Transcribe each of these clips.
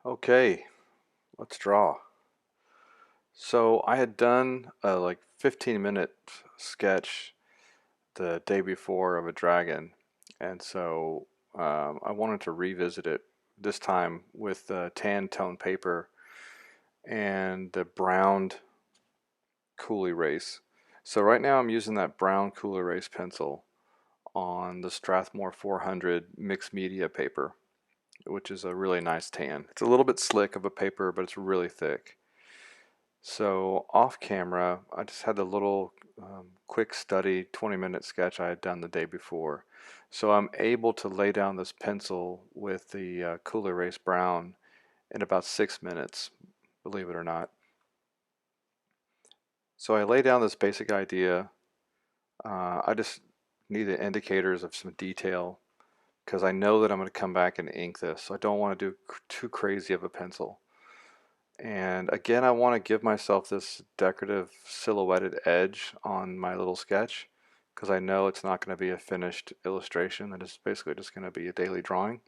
Okay, let's draw. So I had done a like 15-minute sketch the day before of a dragon, and so I wanted to revisit it this time with the tan tone paper and the browned col-erase. So right now I'm using that brown col-erase pencil on the Strathmore 400 mixed media paper, which is a really nice tan. It's a little bit slick of a paper, but it's really thick. So off camera, I just had a little quick study 20-minute sketch I had done the day before. So I'm able to lay down this pencil with the col-erase brown in about 6 minutes, believe it or not. So I lay down this basic idea. I just need the indicators of some detail because I know that I'm going to come back and ink this. So I don't want to do too crazy of a pencil. And again, I want to give myself this decorative silhouetted edge on my little sketch because I know it's not going to be a finished illustration, that it's basically just going to be a daily drawing.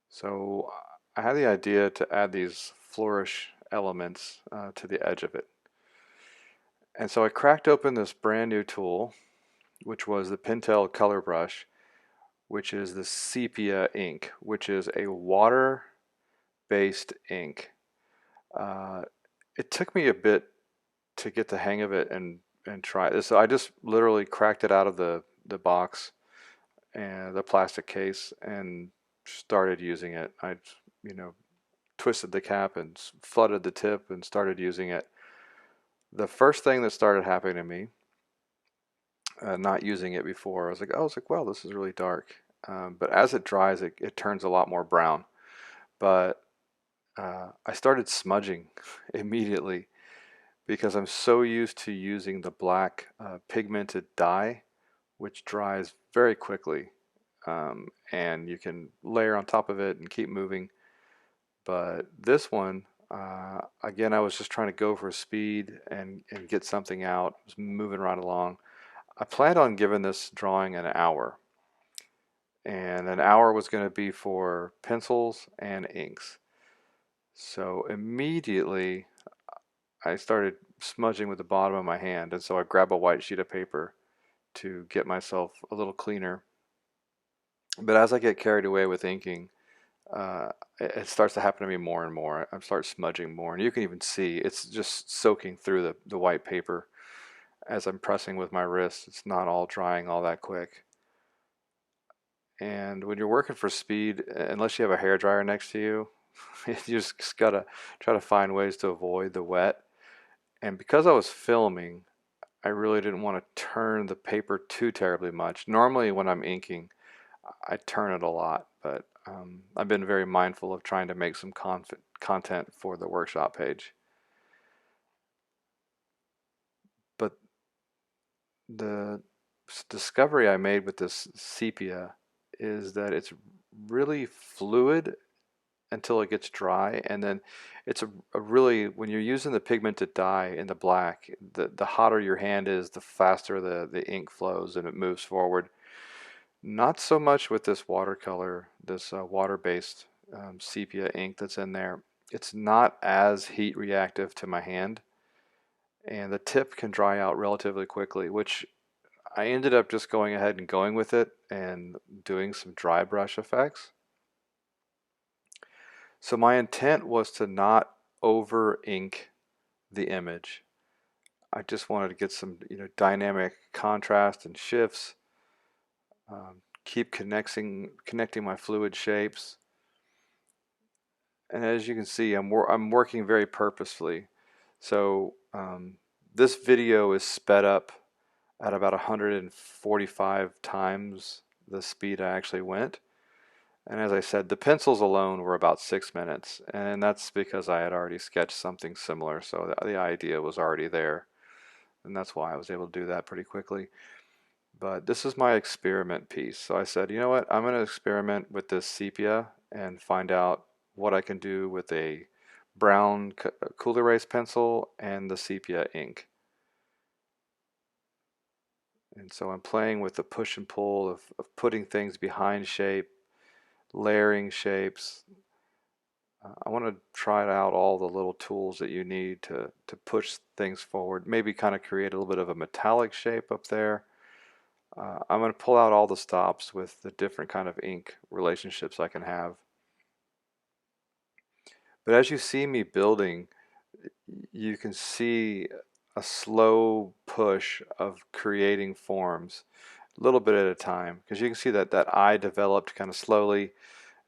So I had the idea to add these flourish elements to the edge of it. And so I cracked open this brand new tool, which was the Pentel color brush, which is the Sepia ink, which is a water-based ink. Uh, it took me a bit to get the hang of it and try this. So I just literally cracked it out of the box and the plastic case and started using it. I, you know, twisted the cap and flooded the tip and started using it. The first thing that started happening to me, not using it before, I was like, well, this is really dark. But as it dries, it turns a lot more brown. But I started smudging immediately because I'm so used to using the black pigmented dye, which dries very quickly. And you can layer on top of it and keep moving. But this one, again, I was just trying to go for speed and get something out. I was moving right along. I planned on giving this drawing an hour, and an hour was going to be for pencils and inks. So immediately I started smudging with the bottom of my hand, and so I grabbed a white sheet of paper to get myself a little cleaner. But as I get carried away with inking, uh, it starts to happen to me more and more. I start smudging more, and you can even see it's just soaking through the white paper as I'm pressing with my wrist. It's not all drying all that quick. And when you're working for speed, unless you have a hair dryer next to you, you just gotta try to find ways to avoid the wet. And because I was filming, I really didn't want to turn the paper too terribly much. Normally, when I'm inking, I turn it a lot, but I've been very mindful of trying to make some content for the workshop page. But the discovery I made with this sepia is that it's really fluid until it gets dry, and then it's a really, when you're using the pigmented dye in the black, the hotter your hand is, the faster the ink flows and it moves forward. Not so much with this watercolor, this water-based sepia ink that's in there. It's not as heat reactive to my hand, and the tip can dry out relatively quickly, which I ended up just going ahead and going with it and doing some dry brush effects. So my intent was to not over ink the image. I just wanted to get some, dynamic contrast and shifts, keep connecting my fluid shapes. And as you can see, I'm working very purposefully. So this video is sped up at about 145 times the speed I actually went. And as I said, the pencils alone were about 6 minutes, and that's because I had already sketched something similar, so the idea was already there, and that's why I was able to do that pretty quickly. But this is my experiment piece, so I said, you know what, I'm going to experiment with this sepia and find out what I can do with a brown col-erase pencil and the sepia ink. And so I'm playing with the push and pull of putting things behind shape, layering shapes, I want to try out all the little tools that you need to push things forward. Maybe kind of create a little bit of a metallic shape up there. I'm going to pull out all the stops with the different kind of ink relationships I can have. But as you see me building, you can see a slow push of creating forms, a little bit at a time, because you can see that that eye developed kind of slowly,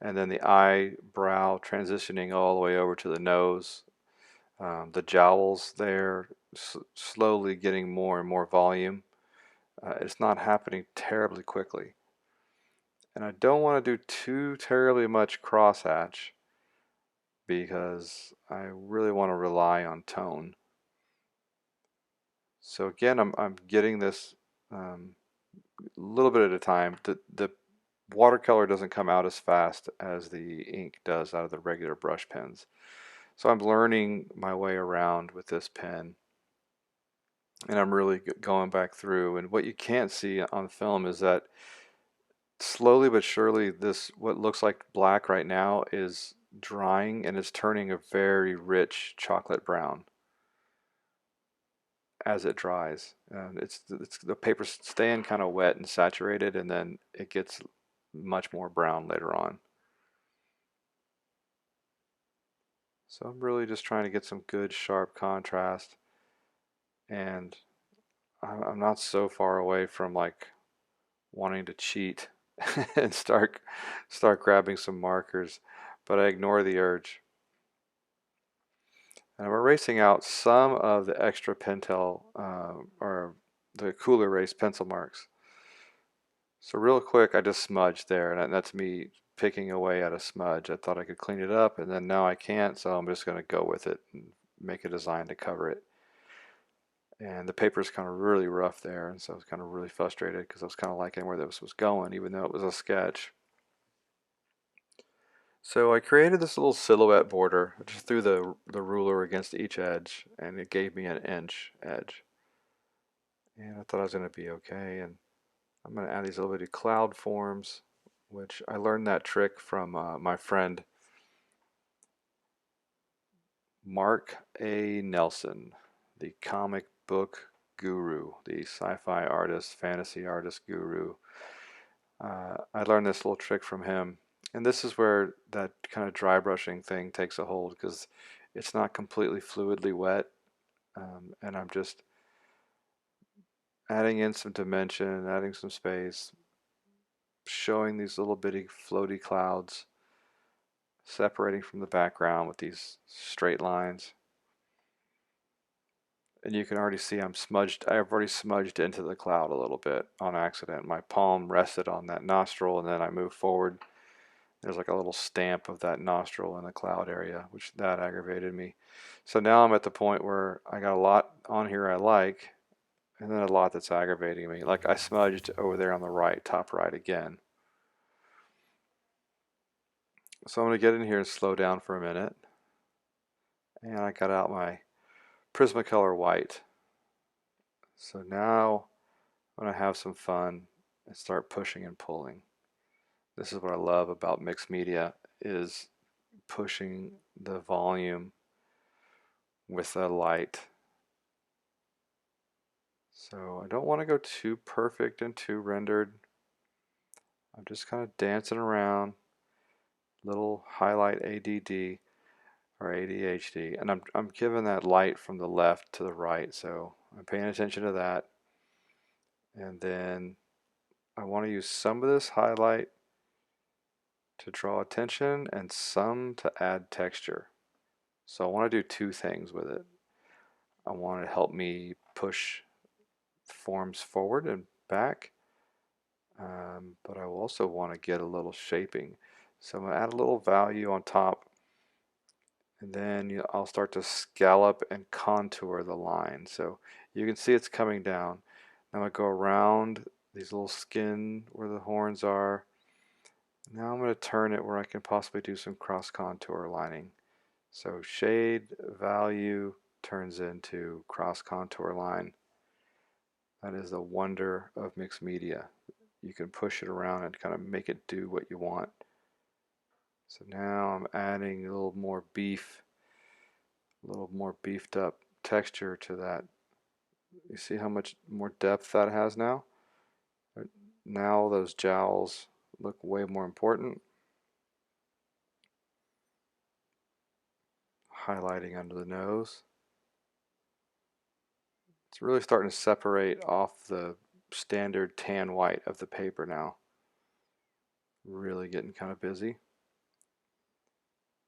and then the eyebrow transitioning all the way over to the nose, the jowls there slowly getting more and more volume. It's not happening terribly quickly. And I don't want to do too terribly much crosshatch because I really want to rely on tone. So again, I'm getting this a little bit at a time. The watercolor doesn't come out as fast as the ink does out of the regular brush pens. So I'm learning my way around with this pen, and I'm really going back through. And what you can't see on film is that slowly but surely this what looks like black right now is drying and it's turning a very rich chocolate brown as it dries. And it's the paper's staying kind of wet and saturated, and then it gets much more brown later on. So I'm really just trying to get some good sharp contrast, and I'm not so far away from like wanting to cheat and start grabbing some markers, but I ignore the urge. And I'm erasing out some of the extra Pentel or the col-erase pencil marks. So real quick, I just smudged there, and that's me picking away at a smudge. I thought I could clean it up, and then now I can't, so I'm just going to go with it and make a design to cover it. And the paper is kind of really rough there, and so I was kind of really frustrated because I was kind of liking where this was going, even though it was a sketch. So I created this little silhouette border. I just threw the ruler against each edge, and it gave me an inch edge. And I thought I was going to be okay. And I'm going to add these little bitty cloud forms, which I learned that trick from my friend Mark A. Nelson, the comic book guru, the sci-fi artist, fantasy artist guru. I learned this little trick from him. And this is where that kind of dry brushing thing takes a hold because it's not completely fluidly wet. And I'm just adding in some dimension, adding some space, showing these little bitty floaty clouds separating from the background with these straight lines. And you can already see I've already smudged into the cloud a little bit on accident. My palm rested on that nostril, and then I moved forward. There's like a little stamp of that nostril in the cloud area, which that aggravated me. So now I'm at the point where I got a lot on here I like, and then a lot that's aggravating me. Like I smudged over there on the right, top right again. So I'm going to get in here and slow down for a minute. And I got out my Prismacolor white. So now I'm going to have some fun and start pushing and pulling. This is what I love about mixed media is pushing the volume with the light. So I don't want to go too perfect and too rendered. I'm just kind of dancing around, little highlight ADD or ADHD, and I'm giving that light from the left to the right, so I'm paying attention to that. And then I want to use some of this highlight to draw attention and some to add texture. So I want to do two things with it. I want to help me push forms forward and back, but I also want to get a little shaping. So I'm going to add a little value on top, and then I'll start to scallop and contour the line. So you can see it's coming down. Now I go around these little skin where the horns are. Now I'm going to turn it where I can possibly do some cross contour lining. So shade value turns into cross contour line. That is the wonder of mixed media. You can push it around and kind of make it do what you want. So now I'm adding a little more beefed up texture to that. You see how much more depth that has now? Now those jowls look way more important. Highlighting under the nose. It's really starting to separate off the standard tan white of the paper now. Really getting kind of busy.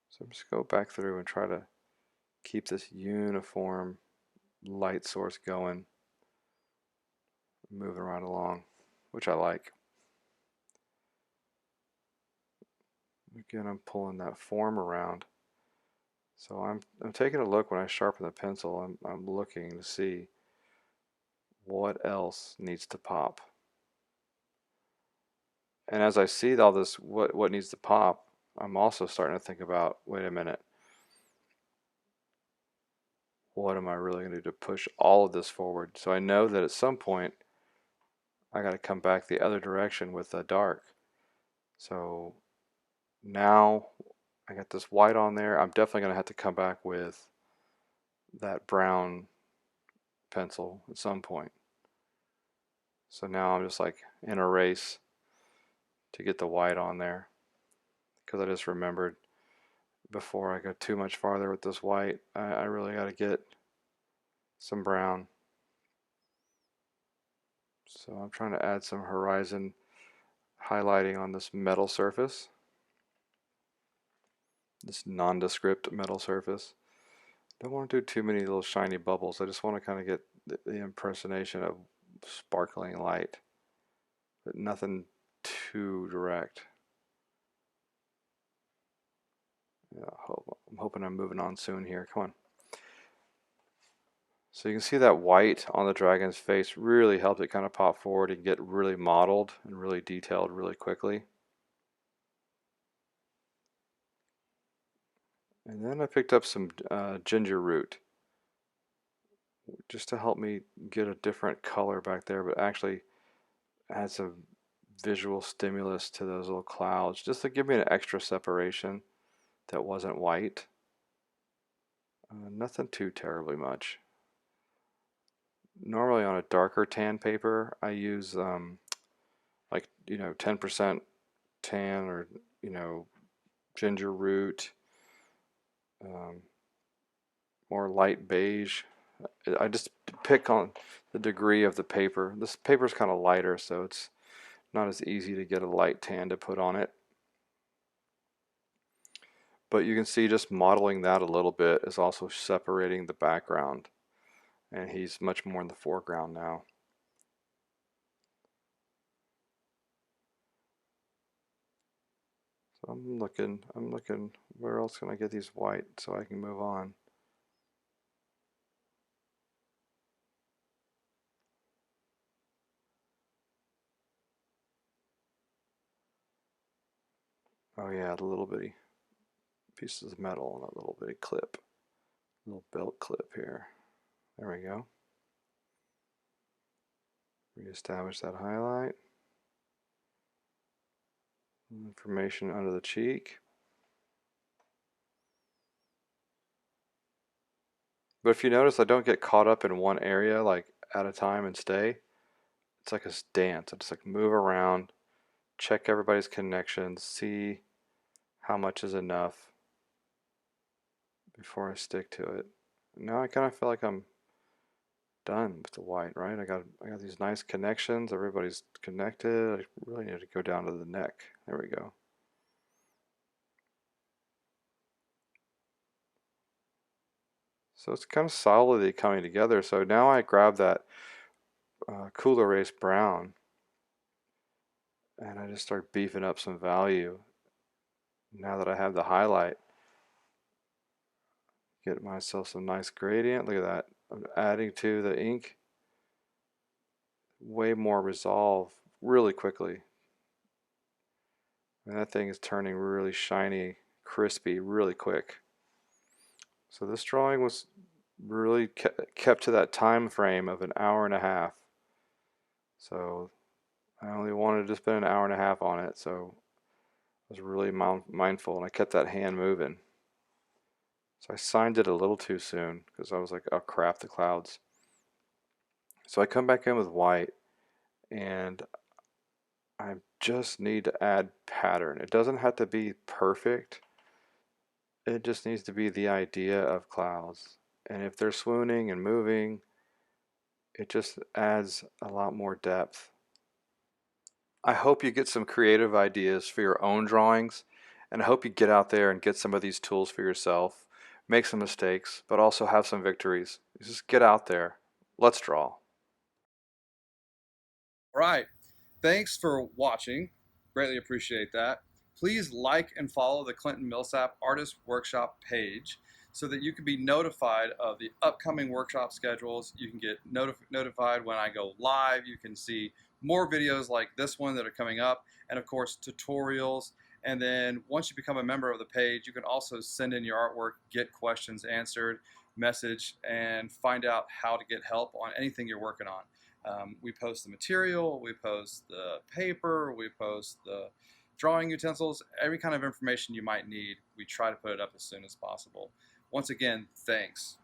So I'm just go back through and try to keep this uniform light source going, moving right along, which I like. Again, I'm pulling that form around. So I'm taking a look when I sharpen the pencil. I'm looking to see what else needs to pop. And as I see all this, what needs to pop, I'm also starting to think about, wait a minute, what am I really going to do to push all of this forward? So I know that at some point I got to come back the other direction with the dark. So now I got this white on there. I'm definitely going to have to come back with that brown pencil at some point. So now I'm just like in a race to get the white on there, because I just remembered before I go too much farther with this white, I really got to get some brown. So I'm trying to add some horizon highlighting on this metal surface, this nondescript metal surface. Don't want to do too many little shiny bubbles. I just want to kind of get the impersonation of sparkling light, but nothing too direct. Yeah, I'm hoping I'm moving on soon here. Come on. So you can see that white on the dragon's face really helps it kind of pop forward and get really modeled and really detailed really quickly. And then I picked up some ginger root just to help me get a different color back there, but actually add some visual stimulus to those little clouds, just to give me an extra separation that wasn't white. Nothing too terribly much. Normally on a darker tan paper, I use like 10% tan, or ginger root, um, more light beige. I just pick on the degree of the paper. This paper is kind of lighter, so it's not as easy to get a light tan to put on it. But you can see just modeling that a little bit is also separating the background, and he's much more in the foreground now. So I'm looking, where else can I get these white so I can move on? Oh yeah, the little bitty pieces of metal and that little bitty clip, little belt clip here. There we go. Reestablish that highlight. Information under the cheek. But if you notice, I don't get caught up in one area like at a time and stay. It's like a dance. I just like move around, check everybody's connections, see how much is enough before I stick to it. Now I kind of feel like I'm done with the white, right? I got these nice connections. Everybody's connected. I really need to go down to the neck. There we go. So it's kind of solidly coming together. So now I grab that col-erase brown and I just start beefing up some value. Now that I have the highlight, get myself some nice gradient. Look at that. I'm adding to the ink way more resolve really quickly. And that thing is turning really shiny, crispy, really quick. So this drawing was really kept to that time frame of an hour and a half. So I only wanted to spend an hour and a half on it. So was really mindful, and I kept that hand moving. So I signed it a little too soon because I was like, oh crap, the clouds. So I come back in with white, and I just need to add pattern. It doesn't have to be perfect. It just needs to be the idea of clouds. And if they're swooning and moving, it just adds a lot more depth. I hope you get some creative ideas for your own drawings, and I hope you get out there and get some of these tools for yourself. Make some mistakes, but also have some victories. Just get out there. Let's draw. All right. Thanks for watching. Greatly appreciate that. Please like and follow the Clinton Millsap Artist Workshop page so that you can be notified of the upcoming workshop schedules. You can get notified when I go live. You can see more videos like this one that are coming up, and of course, tutorials. And then once you become a member of the page, you can also send in your artwork, get questions answered, message, and find out how to get help on anything you're working on. We post the material, we post the paper, we post the drawing utensils, every kind of information you might need. We try to put it up as soon as possible. Once again, thanks.